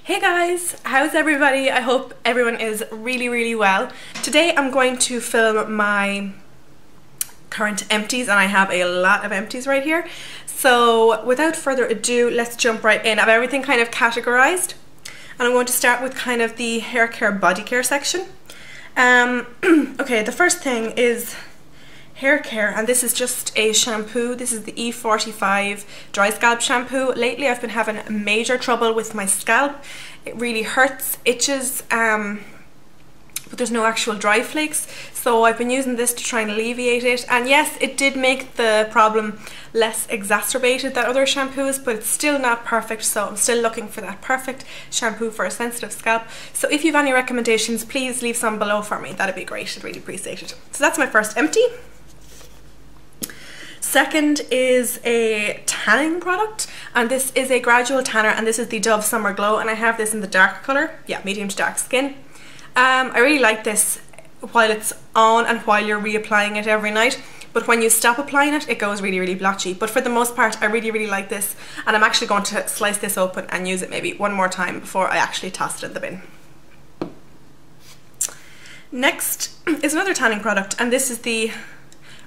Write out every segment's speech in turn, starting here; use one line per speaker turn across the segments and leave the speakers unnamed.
Hey guys, how's everybody? I hope everyone is really well. Today I'm going to film my current empties, and I have a lot of empties right here. So without further ado, let's jump right in. I have everything kind of categorized, and I'm going to start with kind of the hair care, body care section. Okay, the first thing is hair care, and this is just a shampoo. This is the E45 Dry Scalp Shampoo. Lately I've been having major trouble with my scalp. It really hurts, itches, but there's no actual dry flakes, so I've been using this to try and alleviate it. And yes, it did make the problem less exacerbated than other shampoos, but it's still not perfect, so I'm still looking for that perfect shampoo for a sensitive scalp. So if you have any recommendations, please leave some below for me. That'd be great, I'd really appreciate it. So that's my first empty. Second is a tanning product, and this is a Gradual Tanner, and this is the Dove Summer Glow, and I have this in the dark colour, yeah, medium to dark skin. I really like this while it's on and while you're reapplying it every night, but when you stop applying it, it goes really blotchy. But for the most part, I really like this, and I'm actually going to slice this open and use it maybe one more time before I actually toss it in the bin. Next is another tanning product, and this is the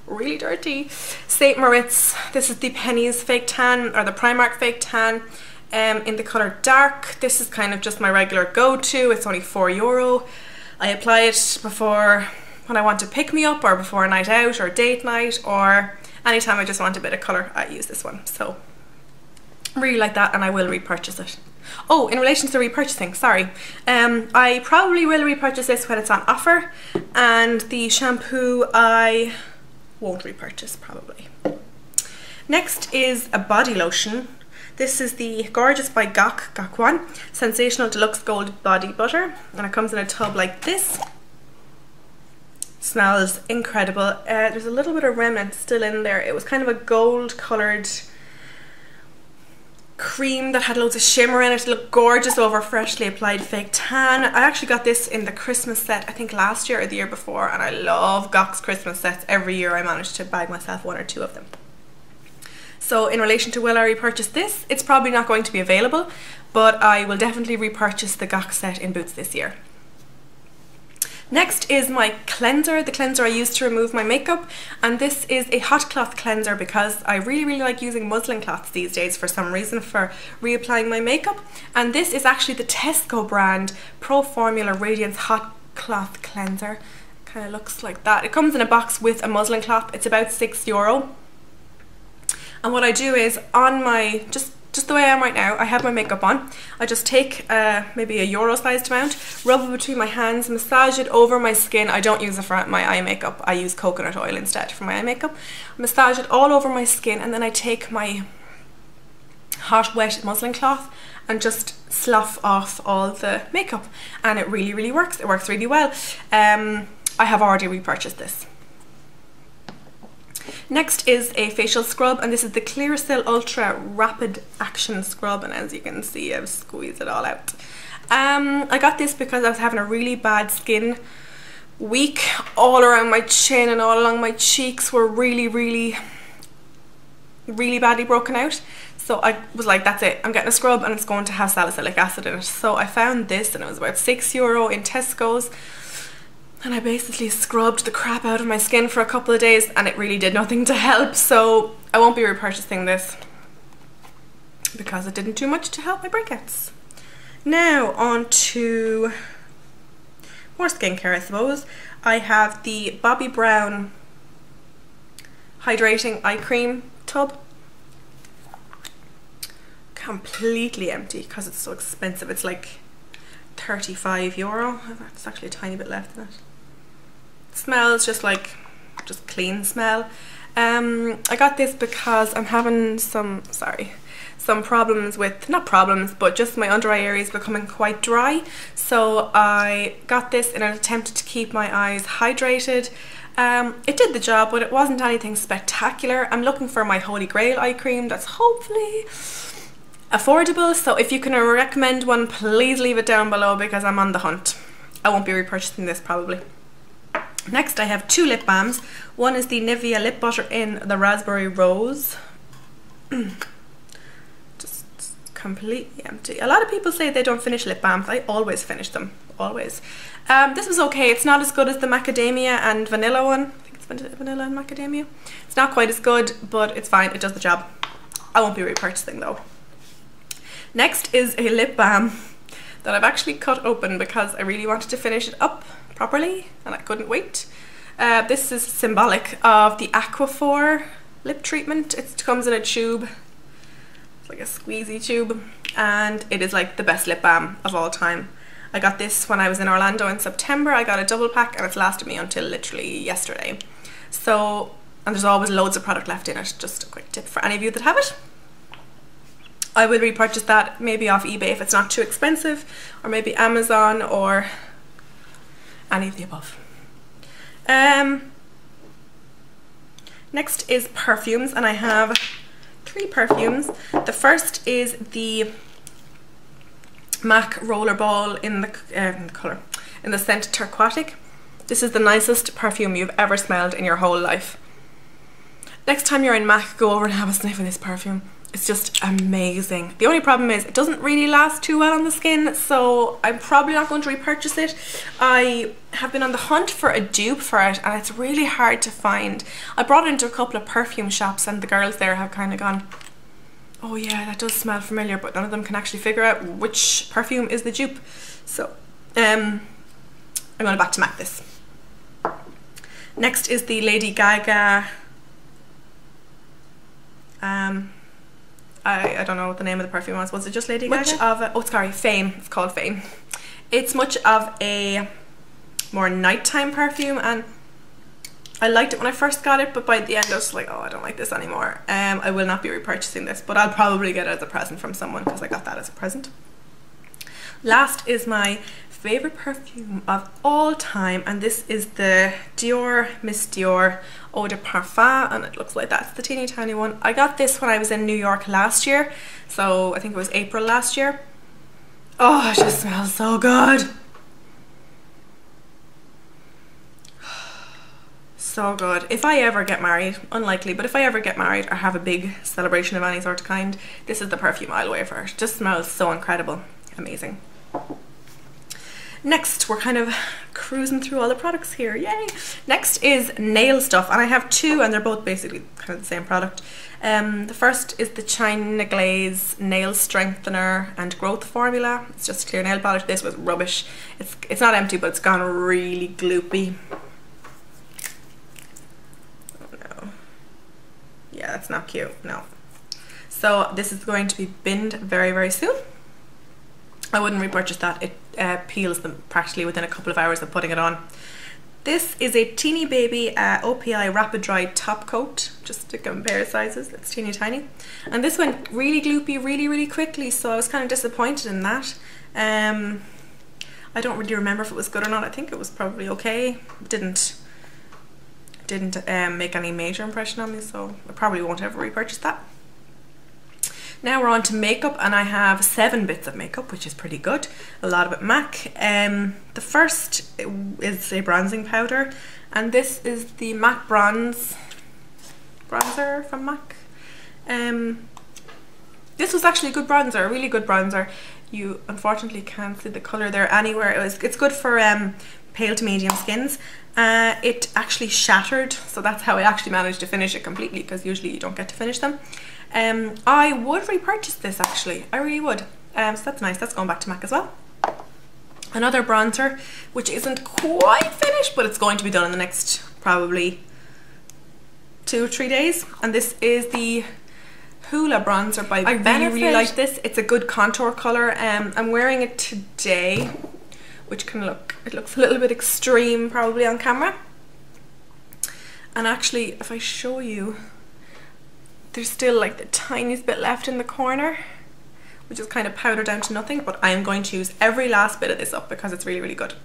really dirty St. Moritz. This is the Pennies Fake Tan, or the Primark Fake Tan, in the colour dark. This is kind of just my regular go-to. It's only €4. I apply it before when I want to pick me up, or before a night out or date night, or anytime I just want a bit of colour, I use this one. So I really like that, and I will repurchase it. Oh, in relation to the repurchasing, sorry, I probably will repurchase this when it's on offer, and the shampoo I won't repurchase probably. Next is a body lotion. This is the Gorgeous by Gok1 Sensational Deluxe Gold Body Butter, and it comes in a tub like this. Smells incredible. There's a little bit of remnant still in there. It was kind of a gold coloured cream that had loads of shimmer in it. It looked gorgeous over freshly applied fake tan. I actually got this in the Christmas set, I think last year or the year before, and I love Gok's Christmas sets. Every year I manage to bag myself one or two of them. So in relation to will I repurchase this, it's probably not going to be available, but I will definitely repurchase the Gok set in Boots this year. Next is my cleanser, the cleanser I use to remove my makeup, and this is a hot cloth cleanser because I really like using muslin cloths these days for some reason for reapplying my makeup. And this is actually the Tesco brand Pro Formula Radiance Hot Cloth Cleanser. Kind of looks like that. It comes in a box with a muslin cloth. It's about €6. And what I do is, on my, just the way I am right now, I have my makeup on. I just take maybe a euro-sized amount, rub it between my hands, massage it over my skin. I don't use it for my eye makeup. I use coconut oil instead for my eye makeup. Massage it all over my skin, and then I take my hot, wet muslin cloth and just slough off all the makeup. And it really works. It works really well. I have already repurchased this. Next is a facial scrub, and this is the Clearasil Ultra Rapid Action Scrub, and as you can see, I've squeezed it all out. I got this because I was having a really bad skin week. All around my chin and all along my cheeks were really badly broken out. So I was like, that's it, I'm getting a scrub and it's going to have salicylic acid in it. So I found this, and it was about €6 in Tesco's. And I basically scrubbed the crap out of my skin for a couple of days, and it really did nothing to help, so I won't be repurchasing this because it didn't do much to help my breakouts. Now on to more skincare, I suppose. I have the Bobbi Brown Hydrating Eye Cream tub. Completely empty because it's so expensive. It's like €35. That's actually a tiny bit left in it. Smells just like clean smell. I got this because I'm having some problems with, not problems, but just my under eye area is becoming quite dry. So I got this in an attempt to keep my eyes hydrated. It did the job, but it wasn't anything spectacular. I'm looking for my holy grail eye cream that's hopefully affordable, so if you can recommend one, please leave it down below because I'm on the hunt. I won't be repurchasing this probably. Next I have two lip balms. One is the Nivea Lip Butter in the Raspberry Rose. Just completely empty. A lot of people say they don't finish lip balms. I always finish them, always. This was okay. It's not as good as the macadamia and vanilla one. I think it's vanilla and macadamia. It's not quite as good, but it's fine. It does the job. I won't be repurchasing though. Next is a lip balm that I've actually cut open because I really wanted to finish it up properly and I couldn't wait. This is symbolic of the Aquaphor Lip Treatment. It comes in a tube. It's like a squeezy tube, and it is like the best lip balm of all time. I got this when I was in Orlando in September. I got a double pack and it's lasted me until literally yesterday. So, and there's always loads of product left in it. Just a quick tip for any of you that have it. I would repurchase that maybe off eBay if it's not too expensive, or maybe Amazon or any of the above. Next is perfumes, and I have 3 perfumes. The first is the MAC Rollerball in the scent Turquatic. This is the nicest perfume you've ever smelled in your whole life. Next time you're in MAC, go over and have a sniff of this perfume. It's just amazing. The only problem is it doesn't really last too well on the skin, so I'm probably not going to repurchase it. I have been on the hunt for a dupe for it and it's really hard to find. I brought it into a couple of perfume shops and the girls there have kind of gone, oh yeah, that does smell familiar, but none of them can actually figure out which perfume is the dupe. So I'm going back to MAC this. Next is the Lady Gaga I don't know what the name of the perfume was. Was it just Lady Gaga? Oh, sorry, Fame. It's called Fame. It's much of a more nighttime perfume, and I liked it when I first got it, but by the end I was like, oh, I don't like this anymore. I will not be repurchasing this, but I'll probably get it as a present from someone because I got that as a present. Last is my favorite perfume of all time, and this is the Dior Miss Dior Eau de Parfum, and it looks like that's the teeny tiny one. I got this when I was in New York last year, so I think it was April last year. Oh, it just smells so good. So good. If I ever get married, unlikely, but if I ever get married or have a big celebration of any sort of kind, this is the perfume I'll wear for it. It just smells so incredible. Amazing. Next, we're kind of cruising through all the products here, yay! Next is nail stuff, and I have 2 and they're both basically kind of the same product. The first is the China Glaze Nail Strengthener and Growth Formula. It's just a clear nail polish. This was rubbish. It's not empty, but it's gone really gloopy. Oh no. Yeah, that's not cute, no. So this is going to be binned very, very soon. I wouldn't repurchase that. It peels them practically within a couple of hours of putting it on. This is a teeny baby OPI Rapid Dry Top Coat, just to compare sizes. It's teeny tiny. And this went really gloopy really, really quickly, so I was kind of disappointed in that. I don't really remember if it was good or not. I think it was probably okay. Didn't make any major impression on me, so I probably won't ever repurchase that. Now we're on to makeup, and I have 7 bits of makeup, which is pretty good. A lot of it MAC. The first is a bronzing powder, and this is the MAC Bronzer from MAC. This was actually a good bronzer, a really good bronzer. You unfortunately can't see the colour there anywhere. It's good for pale to medium skins. It actually shattered, so that's how I actually managed to finish it completely, because usually you don't get to finish them. I would repurchase this actually, I really would. So that's nice, that's going back to MAC as well. Another bronzer, which isn't quite finished, but it's going to be done in the next probably 2 or 3 days. And this is the Hoola bronzer by Benefit. I really like this. It's a good contour colour. I'm wearing it today, which can it looks a little bit extreme probably on camera. And actually, if I show you, there's still like the tiniest bit left in the corner, which is kind of powdered down to nothing, but I am going to use every last bit of this up because it's really, really good.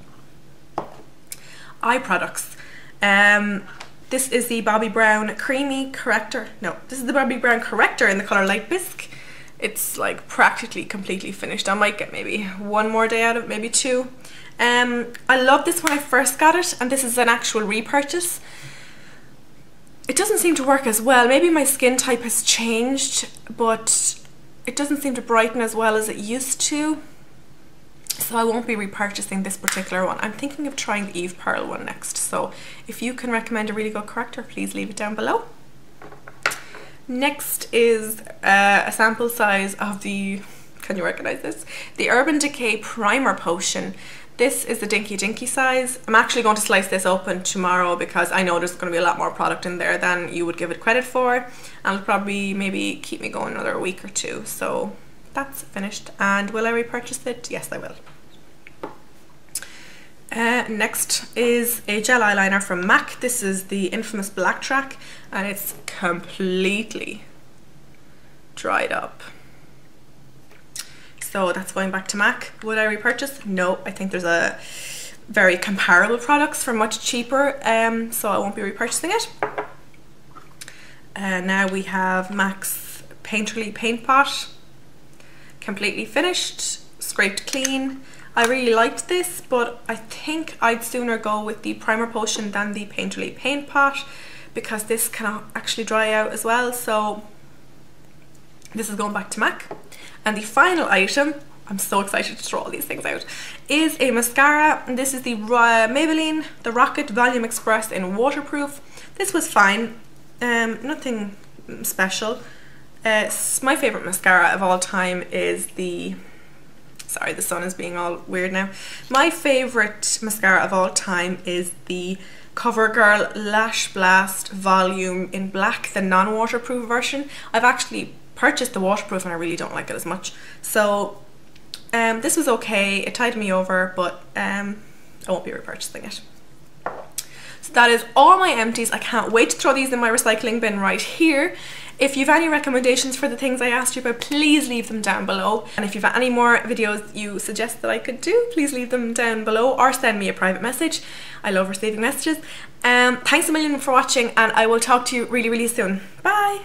Eye products. This is the Bobbi Brown Creamy Corrector. No, this is the Bobbi Brown Corrector in the colour Light Bisque. It's like practically completely finished. I might get maybe 1 more day out of it, maybe 2. I loved this when I first got it, and this is an actual repurchase. It doesn't seem to work as well. Maybe my skin type has changed, but it doesn't seem to brighten as well as it used to. So I won't be repurchasing this particular one. I'm thinking of trying the Eve Pearl one next. So if you can recommend a really good corrector, please leave it down below. Next is a sample size of the, can you recognize this? The Urban Decay Primer Potion. This is the Dinky size. I'm actually going to slice this open tomorrow because I know there's going to be a lot more product in there than you would give it credit for. And it'll probably maybe keep me going another week or two. So that's finished. And will I repurchase it? Yes, I will. Next is a gel eyeliner from MAC. This is the infamous Black Track, and it's completely dried up. So that's going back to MAC. Would I repurchase? No, I think there's a very comparable products for much cheaper, so I won't be repurchasing it. Now we have MAC's Painterly Paint Pot, completely finished, scraped clean. I really liked this, but I think I'd sooner go with the Primer Potion than the Painterly Paint Pot because this can actually dry out as well. So this is going back to MAC. And the final item, I'm so excited to throw all these things out, is a mascara. And this is the Maybelline The Rocket Volume Express in Waterproof. This was fine, nothing special. My favourite mascara of all time is the... Sorry, the sun is being all weird now. My favourite mascara of all time is the Covergirl Lashblast Volume in Black, the non-waterproof version. I've actually purchased the waterproof and I really don't like it as much. So this was okay, it tied me over, but I won't be repurchasing it. So that is all my empties. I can't wait to throw these in my recycling bin right here. If you have any recommendations for the things I asked you about, please leave them down below. And if you have any more videos you suggest that I could do, please leave them down below or send me a private message. I love receiving messages. Thanks a million for watching, and I will talk to you really, really soon. Bye!